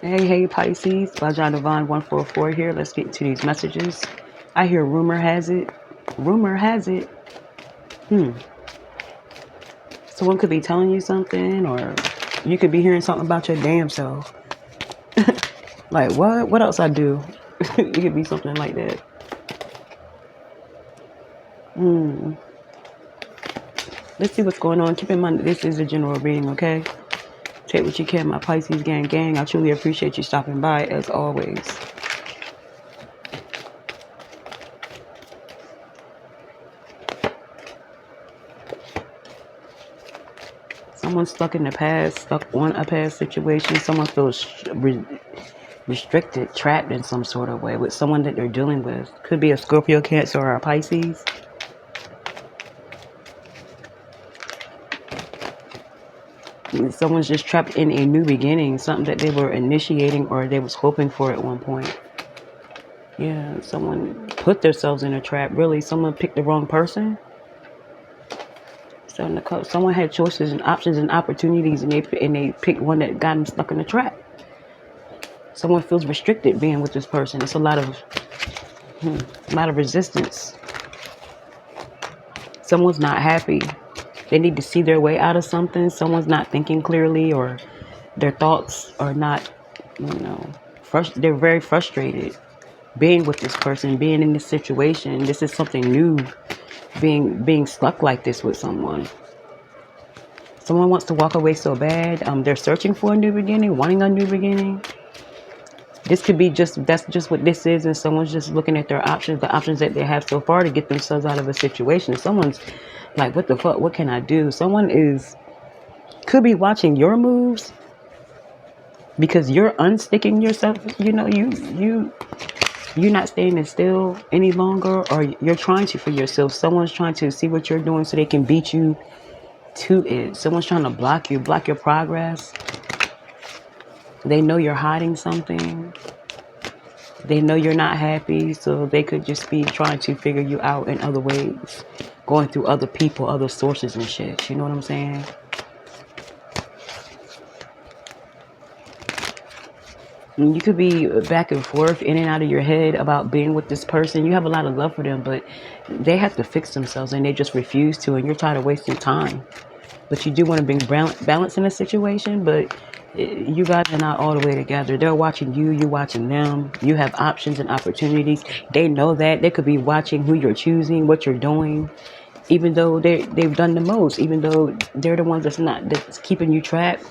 Hey, Pisces, Bajan Divine 144 here. Let's get into these messages. I hear rumor has it. Rumor has it. Hmm. Someone could be telling you something, or you could be hearing something about your damn self. Like, what? What else I do? It could be something like that. Hmm. Let's see what's going on. Keep in mind, this is a general reading, okay? Take what you can, my Pisces gang. I truly appreciate you stopping by, as always. Someone's stuck in the past, stuck on a past situation. Someone feels restricted, trapped in some sort of way with someone that they're dealing with. Could be a Scorpio, Cancer, or a Pisces. Someone's just trapped in a new beginning, something that they were initiating or they was hoping for at one point. Yeah, someone put themselves in a trap. Really, someone picked the wrong person. So someone had choices and options and opportunities, and they picked one that got them stuck in a trap. Someone feels restricted being with this person. It's a lot of resistance. Someone's not happy. They need to see their way out of something. Someone's not thinking clearly, or their thoughts are not, they're very frustrated being with this person, being in this situation. This is something new, being stuck like this with someone. Someone wants to walk away so bad. They're searching for a new beginning, wanting a new beginning. This could be that's just what this is, and someone's just looking at their options, the options that they have so far to get themselves out of a situation. Someone's like, what the fuck? What can I do? Someone could be watching your moves because you're unsticking yourself. You're not staying still any longer, or you're trying to for yourself. Someone's trying to see what you're doing so they can beat you to it. Someone's trying to block your progress. They know you're hiding something. They know you're not happy, so they could just be trying to figure you out in other ways, going through other people, other sources and shit. You know what I'm saying? And you could be back and forth, in and out of your head about being with this person. You have a lot of love for them, but they have to fix themselves, and they just refuse to, and you're tired of wasting time. But you do want to bring balance in a situation, but you guys are not all the way together. They're watching you, you're watching them. You have options and opportunities. They know that. They could be watching who you're choosing, what you're doing, even though they've done the most, even though they're the ones that's keeping you trapped.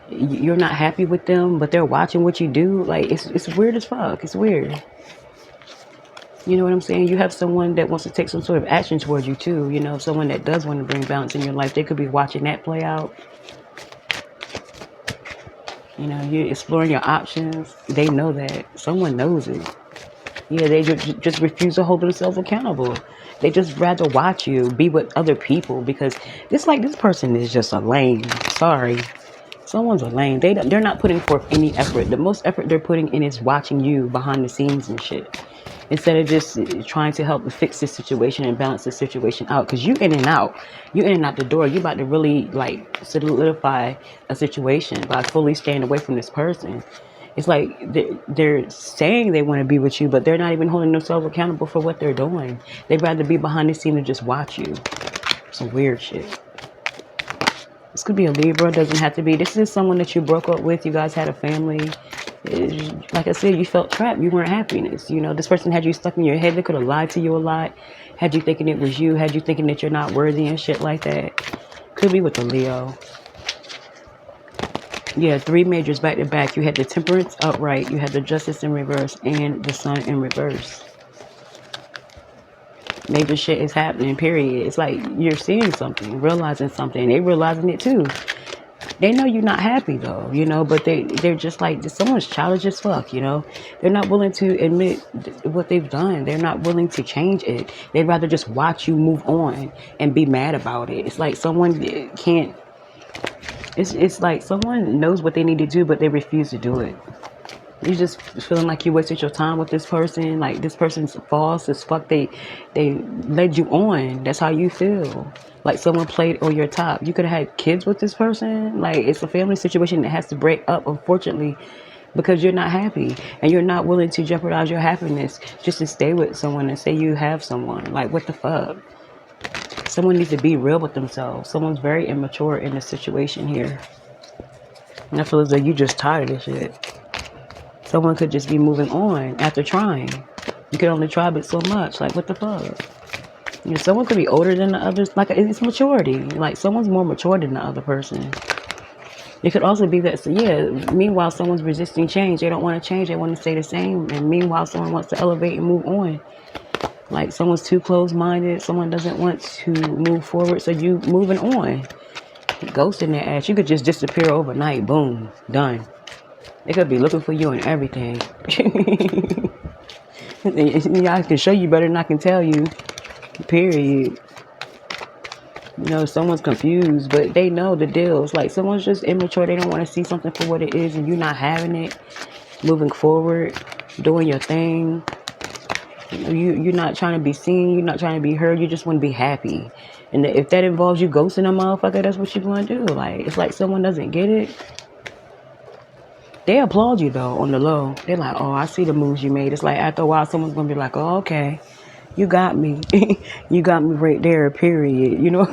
You're not happy with them, but they're watching what you do. Like, it's weird as fuck. It's weird. You know what I'm saying? You have someone that wants to take some sort of action towards you too. Someone that does want to bring balance in your life. They could be watching that play out. You're exploring your options. They know that. Someone knows it. Yeah, they just refuse to hold themselves accountable. They just rather watch you be with other people because it's like this person is just a lame. Sorry. Someone's a lame. They're not putting forth any effort. The most effort they're putting in is watching you behind the scenes and shit. Instead of just trying to help fix this situation and balance the situation out. Because you in and out. You in and out the door. You about to really like solidify a situation by fully staying away from this person. It's like they're saying they want to be with you, but they're not even holding themselves accountable for what they're doing. They'd rather be behind the scene and just watch you. Some weird shit. This could be a Libra. Doesn't have to be. This is someone that you broke up with. You guys had a family. Like I said, you felt trapped. You weren't happiness. This person had you stuck in your head. They could have lied to you a lot. Had you thinking it was you. Had you thinking that you're not worthy and shit like that. Could be with the Leo. Yeah, 3 majors back to back. You had the Temperance upright. You had the Justice in reverse and the Sun in reverse. Major shit is happening, period. It's like you're seeing something, realizing something. They realizing it too. They know you're not happy though, but they're just like, someone's childish as fuck, They're not willing to admit what they've done. They're not willing to change it. They'd rather just watch you move on and be mad about it. It's like someone can't, it's like someone knows what they need to do, but they refuse to do it. You just feeling like you wasted your time with this person. Like this person's false as fuck. They led you on. That's how you feel. Like someone played on your top. You could have had kids with this person. Like it's a family situation that has to break up. Unfortunately, because you're not happy and you're not willing to jeopardize your happiness just to stay with someone and say you have someone. Like, what the fuck? Someone needs to be real with themselves. Someone's very immature in this situation here. And I feel as though you just tired of this shit. Someone could just be moving on after trying. You can only try but so much. Like, what the fuck? You know, someone could be older than the others. Like, it's maturity. Like, someone's more mature than the other person. It could also be that, so yeah, meanwhile, someone's resisting change. They don't want to change. They want to stay the same. And meanwhile, someone wants to elevate and move on. Like, someone's too close-minded. Someone doesn't want to move forward. So you moving on. Ghosting their ass. You could just disappear overnight. Boom. Done. They could be looking for you and everything. I can show you better than I can tell you. Period. You know, someone's confused, but they know the deals. Like, someone's just immature. They don't want to see something for what it is, and you're not having it. Moving forward, doing your thing. You know, you're not trying to be seen. You're not trying to be heard. You just want to be happy. And if that involves you ghosting a motherfucker, that's what you want to do. Like, it's like someone doesn't get it. They applaud you, though, on the low. They're like, oh, I see the moves you made. It's like, after a while, someone's going to be like, oh, okay. You got me. You got me right there, period. You know?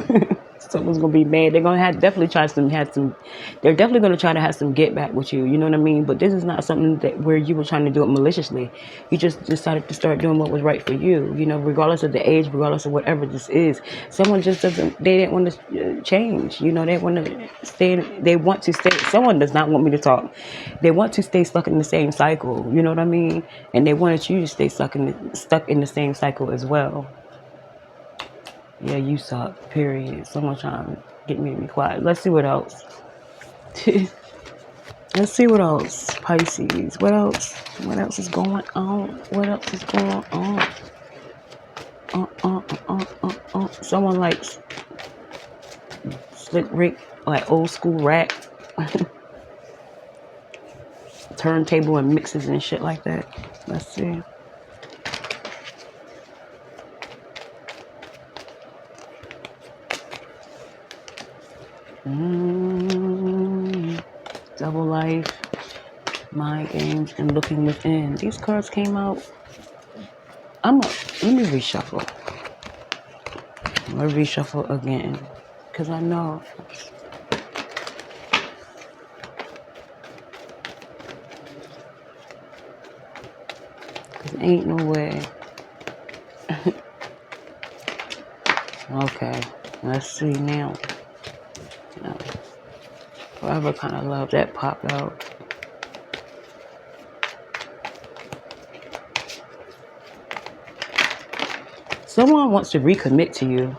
Someone's going to be mad. They're going to definitely try they're definitely going to try to have some get back with you. You know what I mean? But this is not something that where you were trying to do it maliciously. You just decided to start doing what was right for you. You know, regardless of the age, regardless of whatever this is. Someone just they didn't want to change. You know, they want to stay. Someone does not want me to talk. They want to stay stuck in the same cycle. You know what I mean? And they wanted you to stay stuck in the same cycle as well. Yeah, you suck. Period. Someone trying to get me to be quiet. Let's see what else. Let's see what else. Pisces. What else? What else is going on? What else is going on? Someone likes Slick Rick, like old school rap. Turntable and mixes and shit like that. Let's see. Double life, mind games, and looking within. These cards came out. Let me reshuffle. I'm gonna reshuffle again, because I know. Because ain't no way. Okay, let's see now. Forever kind of love that popped out. Someone wants to recommit to you.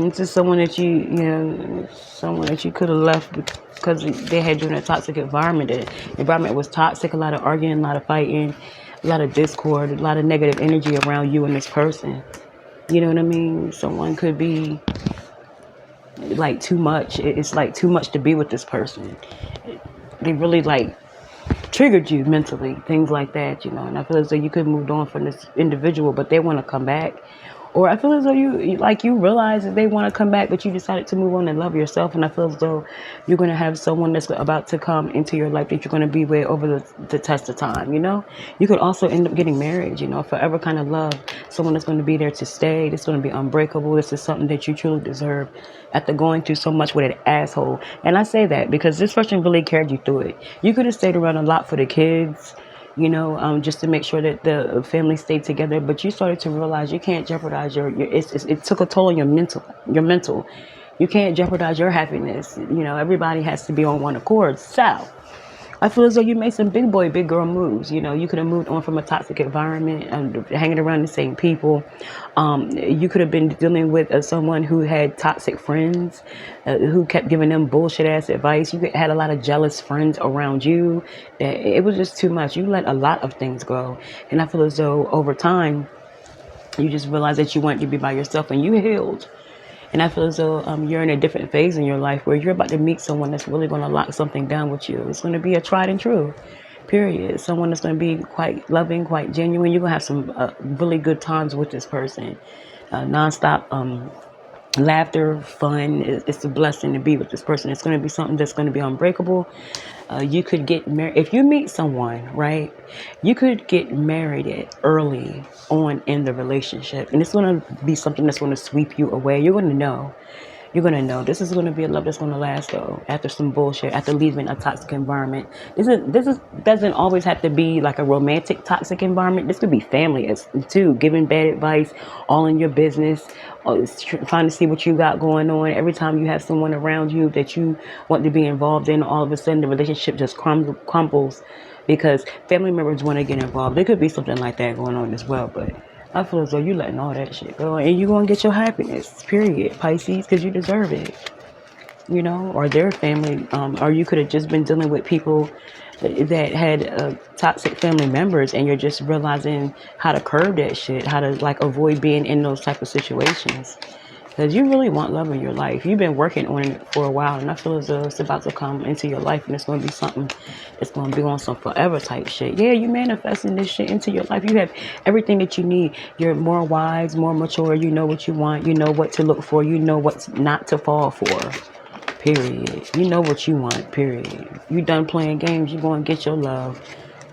This is someone that someone that you could have left because they had you in a toxic environment. The environment was toxic, a lot of arguing, a lot of fighting, a lot of discord, a lot of negative energy around you and this person. You know what I mean? Someone could be like too much. It's like too much to be with this person. They really like triggered you mentally, things like that, you know. And I feel as though you could have moved on from this individual, but they want to come back. Or I feel as though you realize that they want to come back, but you decided to move on and love yourself. And I feel as though you're going to have someone that's about to come into your life that you're going to be with over the test of time, you know. You could also end up getting married, you know, forever kind of love. Someone that's going to be there to stay. That's going to be unbreakable. This is something that you truly deserve after going through so much with an asshole. And I say that because this person really carried you through it. You could have stayed around a lot for the kids, you know, just to make sure that the family stayed together. But you started to realize you can't jeopardize it took a toll on your mental. You can't jeopardize your happiness. You know, everybody has to be on one accord. So I feel as though you made some big boy, big girl moves. You know, you could have moved on from a toxic environment, hanging around the same people. You could have been dealing with someone who had toxic friends, who kept giving them bullshit ass advice. You had a lot of jealous friends around you. It was just too much. You let a lot of things go. And I feel as though over time, you just realized that you wanted to be by yourself and you healed. And I feel as though you're in a different phase in your life where you're about to meet someone that's really going to lock something down with you. It's going to be a tried and true, period. Someone that's going to be quite loving, quite genuine. You're going to have some really good times with this person. Nonstop Laughter, fun. It's a blessing to be with this person. It's going to be something that's going to be unbreakable. You could get married. If you meet someone, right, you could get married at early on in the relationship. And it's going to be something that's going to sweep you away. You're going to know. You're gonna know this is gonna be a love that's gonna last though. After some bullshit, after leaving a toxic environment, this is doesn't always have to be like a romantic toxic environment. This could be family as too, giving bad advice, all in your business, trying to see what you got going on. Every time you have someone around you that you want to be involved in, all of a sudden the relationship just crumbles because family members want to get involved. There could be something like that going on as well, but I feel as though you letting all that shit go and you gonna get your happiness, period, Pisces, because you deserve it, or their family, or you could have just been dealing with people that had toxic family members and you're just realizing how to curb that shit, how to like avoid being in those type of situations. Because you really want love in your life. You've been working on it for a while, and I feel as though it's about to come into your life, and it's going to be something that's going to be on some forever type shit. Yeah, you manifesting this shit into your life. You have everything that you need. You're more wise, more mature. You know what you want. You know what to look for. You know what not to fall for. Period. You know what you want. Period. You done playing games. You're going to get your love.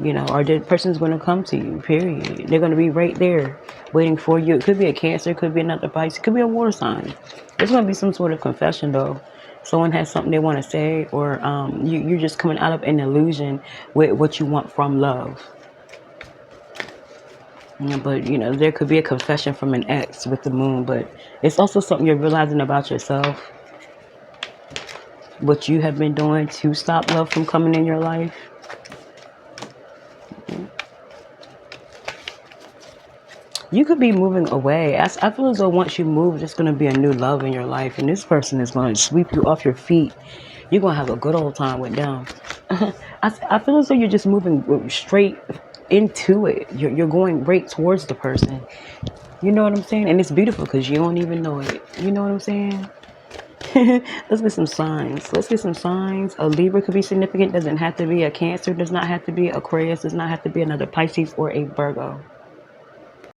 Or the person's going to come to you, period. They're going to be right there waiting for you. It could be a Cancer, it could be another Pisces, it could be a water sign. There's going to be some sort of confession, though. Someone has something they want to say, or you're just coming out of an illusion with what you want from love. But, there could be a confession from an ex with the moon, but it's also something you're realizing about yourself. What you have been doing to stop love from coming in your life. You could be moving away. I feel as though once you move, there's going to be a new love in your life. And this person is going to sweep you off your feet. You're going to have a good old time with them. I feel as though you're just moving straight into it. You're going right towards the person. You know what I'm saying? And it's beautiful because you don't even know it. You know what I'm saying? Let's get some signs. A Libra could be significant. Doesn't have to be a Cancer. Does not have to be Aquarius. Does not have to be another Pisces or a Virgo.